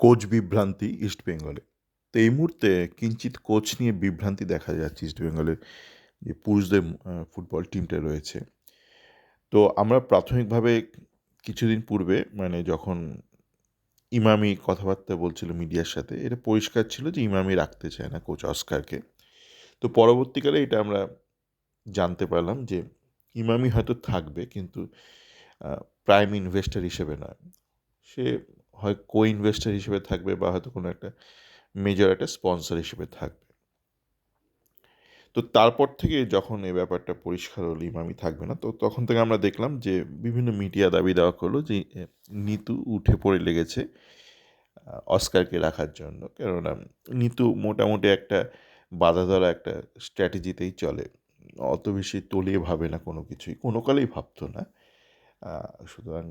Coach বিভ্রান্তি ইস্টবেঙ্গলে। তো এই মুহূর্তে কিঞ্চিৎ কোচ নিয়ে বিভ্রান্তি দেখা যাচ্ছে ইস্টবেঙ্গলের যে পুরুষদের ফুটবল টিমটা রয়েছে। তো আমরা প্রাথমিকভাবে কিছুদিন পূর্বে যখন ইমামি কথাবার্তা বলছিল মিডিয়ার সাথে, এটা পরিষ্কার ছিল যে ইমামি রাখতে চায় না কোচ অস্কারকে। তো পরবর্তীকালে এটা আমরা জানতে পারলাম যে ইমামি হয়তো থাকবে, কিন্তু প্রাইম ইনভেস্টর হিসেবে নয়। সে হয় কো ইনভেস্টর হিসেবে থাকবে বা হয়তো কোনো একটা মেজর একটা স্পন্সর হিসেবে থাকবে। তো তারপর থেকে যখন এই ব্যাপারটা পরিষ্কার হলো ইমামি থাকবে না, তো তখন থেকে আমরা দেখলাম যে বিভিন্ন মিডিয়া দাবি দেওয়া করলো যে নিতু উঠে পড়ে লেগেছে অস্কারকে রাখার জন্য। কেননা নিতু মোটামুটি একটা বাঁধা ধরা একটা স্ট্র্যাটেজিতেই চলে, অত বেশি তলিয়ে ভাবে না কোনো কিছুই, কোনো কালেই ভাবতো না। সুতরাং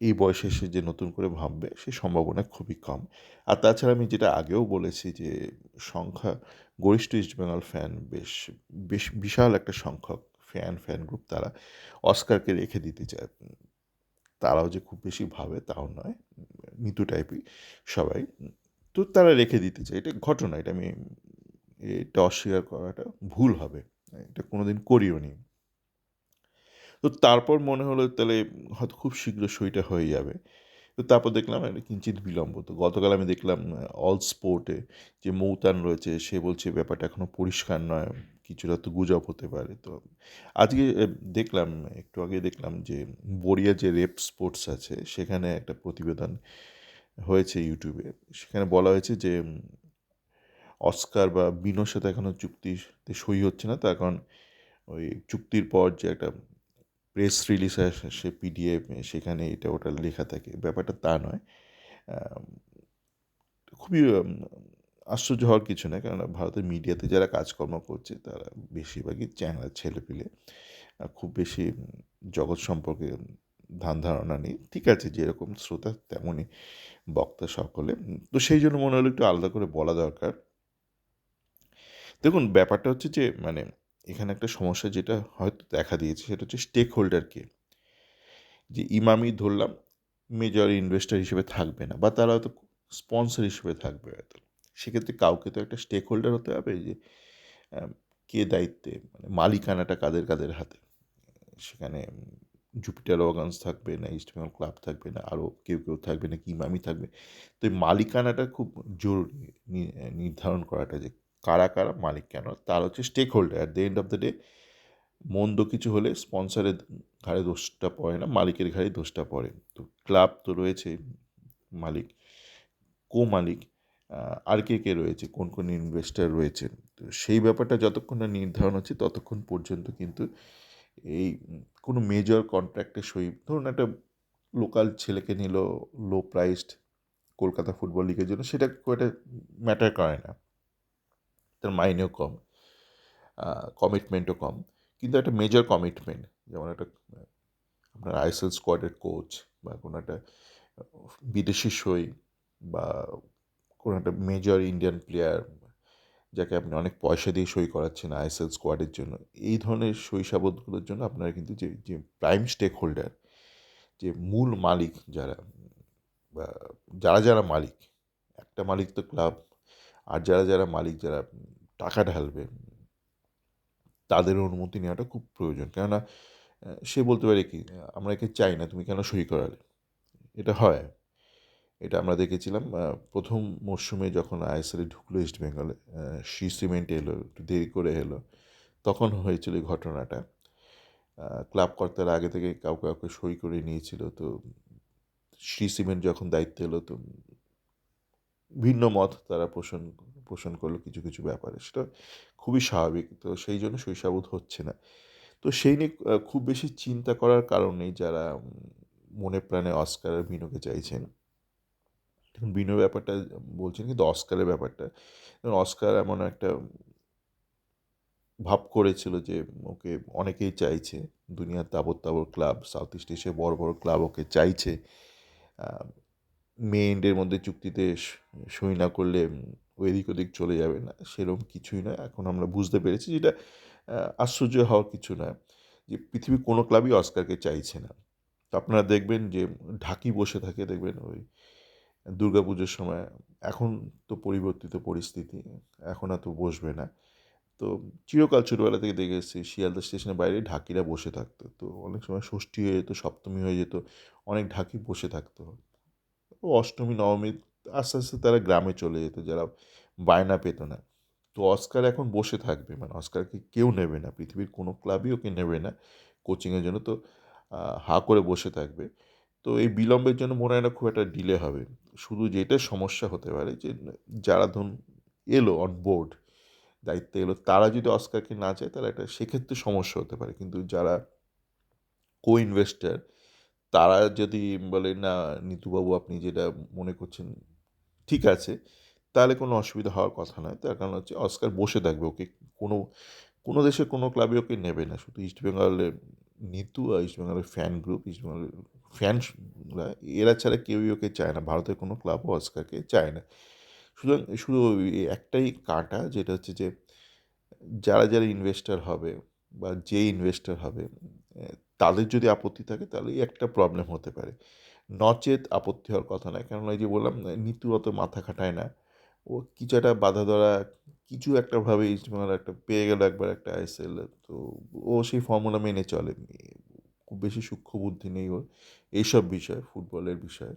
এই বয়সে এসে যে নতুন করে ভাববে সে সম্ভাবনা খুবই কম। আর তাছাড়া আমি যেটা আগেও বলেছি যে সংখ্যা গরিষ্ঠ ইস্টবেঙ্গল ফ্যান বেশ বেশ বিশাল একটা সংখ্যক ফ্যান গ্রুপ, তারা অস্কারকে রেখে দিতে চায়। তারাও যে খুব বেশি ভাবে তাও নয়, মিতু টাইপই সবাই। তো তারা রেখে দিতে চায়, এটা ঘটনা, এটা অস্বীকার করাটা ভুল হবে, এটা কোনোদিন করিও নি। তো তারপর মনে হলো তাহলে হয়তো খুব শীঘ্র সইটা হয়ে যাবে। তো তারপর দেখলাম একটা কিঞ্চিৎ বিলম্ব। তো গতকাল আমি দেখলাম অল স্পোর্টে যে মৌতান রয়েছে সে বলছে ব্যাপারটা এখনও পরিষ্কার নয়, কিছুটা তো গুজব হতে পারে। তো আজকে দেখলাম, একটু আগে দেখলাম যে বড়িয়া যে রেপ স্পোর্টস আছে সেখানে একটা প্রতিবেদন হয়েছে ইউটিউবে। সেখানে বলা হয়েছে যে অস্কার বা বিনোর সাথে এখনও চুক্তিতে সই হচ্ছে না, তার কারণ ওই চুক্তির পর যে একটা প্রেস রিলিজ আসে পিডিএফ, সেখানে এটা ওটা লেখা থাকে, ব্যাপারটা তা নয়। আম, খুবই আশ্চর্য হওয়ার কিছু না, কেননা ভারতের মিডিয়াতে যারা কাজকর্ম করছে তারা বেশিরভাগই চ্যাংড়া ছেলেপিলে, খুব বেশি জগৎ সম্পর্কে ধ্যান ধারণা নেই। ঠিক আছে, যেরকম শ্রোতা তেমনই বক্তা সকলে। তো সেই জন্য মনে হলো একটু আলাদা করে বলা দরকার। দেখুন, ব্যাপারটা হচ্ছে যে এখানে একটা সমস্যা যেটা হয়তো দেখা দিয়েছে সেটা হচ্ছে স্টেক হোল্ডারকে। যে ইমামি ধরলাম মেজর ইনভেস্টর হিসেবে থাকবে না, বা তারা হয়তো স্পন্সর হিসেবে থাকবে হয়তো। সেক্ষেত্রে কাউকে তো একটা স্টেক হোল্ডার হতে হবে, যে আহ, কে দায়িত্বে, মালিকানাটা কাদের কাদের হাতে। সেখানে জুপিটার অর্গানস থাকবে না, ইস্টবেঙ্গল ক্লাব থাকবে না, আরও কেউ কেউ থাকবে না, কি ইমামি থাকবে। তো এই মালিকানাটা খুব জরুরি নির্ধারণ করাটা, যে কারা কারা মালিক, কেন তার হচ্ছে stakeholder. At the end of the day মন্দ কিছু হলে স্পন্সরের ঘাড়ে দোষটা পড়ে না, মালিকের ঘাড়ে দোষটা পড়ে। তো ক্লাব তো রয়েছে মালিক, কো মালিক, আর কে কে রয়েছে, কোন কোন ইনভেস্টার রয়েছে। তো সেই ব্যাপারটা যতক্ষণ না নির্ধারণ হচ্ছে ততক্ষণ পর্যন্ত কিন্তু এই কোনো মেজর কন্ট্রাক্টে সই, ধরুন একটা লোকাল ছেলেকে নিল লো প্রাইসড কলকাতা ফুটবল লিগের জন্য, সেটা খুব একটা ম্যাটার করে না, তার মাইনেও কম, কমিটমেন্টও কম। কিন্তু একটা মেজর কমিটমেন্ট, যেমন একটা আপনার আইএসএল স্কোয়াডের কোচ, বা কোনো একটা বিদেশি সই, বা কোনো একটা মেজর ইন্ডিয়ান প্লেয়ার যাকে আপনি অনেক পয়সা দিয়ে সই করাচ্ছেন আইএসএল স্কোয়াডের জন্য, এই ধরনের সই সাবুতগুলোর জন্য আপনারা কিন্তু যে যে প্রাইম স্টেক হোল্ডার, যে মূল মালিক যারা, বা যারা যারা মালিক, একটা মালিক তো ক্লাব, আর যারা যারা মালিক, যারা টাকা ঢালবে, তাদের অনুমতি নেওয়াটা খুব প্রয়োজন। কেননা সে বলতে পারে কি, আমরা একে চাই না, তুমি কেন সই করালে। এটা হয়, এটা আমরা দেখেছিলাম প্রথম মরশুমে যখন আইএসএলে ঢুকলো ইস্টবেঙ্গলে, শ্রী সিমেন্ট এলো, একটু দেরি করে এলো, তখন হয়েছিল এই ঘটনাটা। ক্লাব কর্তারা আগে থেকে কাউকে কাউকে সই করে নিয়েছিল। তো শ্রী সিমেন্ট যখন দায়িত্ব এলো, তো ভিন্ন মত তারা পোষণ পোষণ করলো কিছু কিছু ব্যাপারে, সেটা খুবই স্বাভাবিক। তো সেই জন্য শৈশাবোধ হচ্ছে না। তো সেই নিয়ে খুব বেশি চিন্তা করার কারণ নেই যারা মনে প্রাণে অস্কার আর বিনোকে চাইছেন। এখন বিনোর ব্যাপারটা বলছেন, কিন্তু অস্কারের ব্যাপারটা, অস্কার এমন একটা ভাব করেছিল যে ওকে অনেকেই চাইছে, দুনিয়ার তাবর তাবর ক্লাব, সাউথ ইস্ট এশিয়ার বড় বড় ক্লাব ওকে চাইছে। মে এন্ডের মধ্যে চুক্তিতে সই না করলে ও এদিক ওদিক চলে যাবে না, সেরকম কিছুই নয়। এখন আমরা বুঝতে পেরেছি, যেটা আশ্চর্য হওয়ার কিছু নয়, যে পৃথিবীর কোনো ক্লাবই অস্কারকে চাইছে না। তো আপনারা দেখবেন যে ঢাকি বসে থাকে, দেখবেন ওই দুর্গাপুজোর সময়। এখন তো পরিবর্তিত পরিস্থিতি, এখন আর তো বসবে না। তো চিরকাল ছোটবেলা থেকে দেখে এসেছি শিয়ালদা স্টেশনের বাইরে ঢাকিরা বসে থাকতো। তো অনেক সময় ষষ্ঠী হয়ে যেত, সপ্তমী হয়ে যেত, অনেক ঢাকি বসে থাকতো। ও অষ্টমী, নবমী আস্তে, আস্তে তারা গ্রামে চলে যেত যারা বায়না পেত না। তো অস্কার এখন বসে থাকবে, মানে অস্কারকে কেউ নেবে না, পৃথিবীর কোনো ক্লাবই ওকে নেবে না কোচিংয়ের জন্য। তো হাঁ করে বসে থাকবে। তো এই বিলম্বের জন্য মনে হয় না খুব একটা ডিলে হবে। শুধু যেটা সমস্যা হতে পারে যে যারা ধরুন এলো অন বোর্ড, দায়িত্বে এলো, তারা যদি অস্কারকে না চায় তাহলে একটা সেক্ষেত্রে সমস্যা হতে পারে। কিন্তু যারা কো ইনভেস্টার তারা যদি বলে, "না নিতুবাবু আপনি যেটা মনে করছেন ঠিক আছে", তাহলে কোনো অসুবিধা হওয়ার কথা নয়। তার কারণ হচ্ছে অস্কার বসে থাকবে। ওকে কোনো কোনো দেশের কোনো ক্লাবই ওকে নেবে না। শুধু ইস্টবেঙ্গলের নিতু আর ইস্টবেঙ্গলের ফ্যান গ্রুপ, ইস্টবেঙ্গলের ফ্যানরা, এরা ছাড়া কেউই ওকে চায় না। ভারতের কোনো ক্লাবও অস্কারকে চায় না। সুতরাং শুধু এই একটাই কাঁটা, যেটা হচ্ছে যে যারা, যারা ইনভেস্টর হবে বা যে ইনভেস্টর হবে তাদের যদি আপত্তি থাকে তাহলে একটা প্রবলেম হতে পারে। নচেত আপত্তি হওয়ার কথা নয়। কেননা এই যে বললাম নিতু অত মাথা খাটায় না। ও কিছু একটা বাঁধা ধরা কিছু একটা ভাবে ইস্টবেঙ্গল একটা পেয়ে গেল একবার একটা আইএসএল, তো ও সেই ফর্মুলা মেনে চলে। খুব বেশি সূক্ষ্ম বুদ্ধি নেই ওর এইসব বিষয়, ফুটবলের বিষয়ে।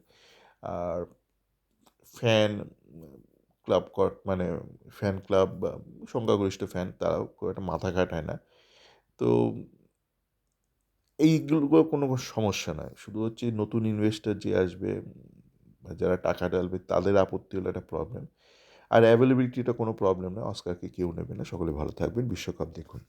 আর ফ্যান ক্লাব মানে ফ্যান ক্লাব বা সংখ্যাগরিষ্ঠ ফ্যান তারাও খুব একটা মাথা খাটায় না। তো এইগুলো কোনো সমস্যা নয়। শুধু হচ্ছে নতুন ইনভেস্টর যে আসবে বা যারা টাকা ঢালবে তাদের আপত্তি হলো একটা প্রবলেম। আর অ্যাভেলেবিলিটিটা কোনো প্রবলেম না। অস্কারকে কেউ নেবে না। সকলে ভালো থাকবেন। বিশ্বকাপ দেখুন।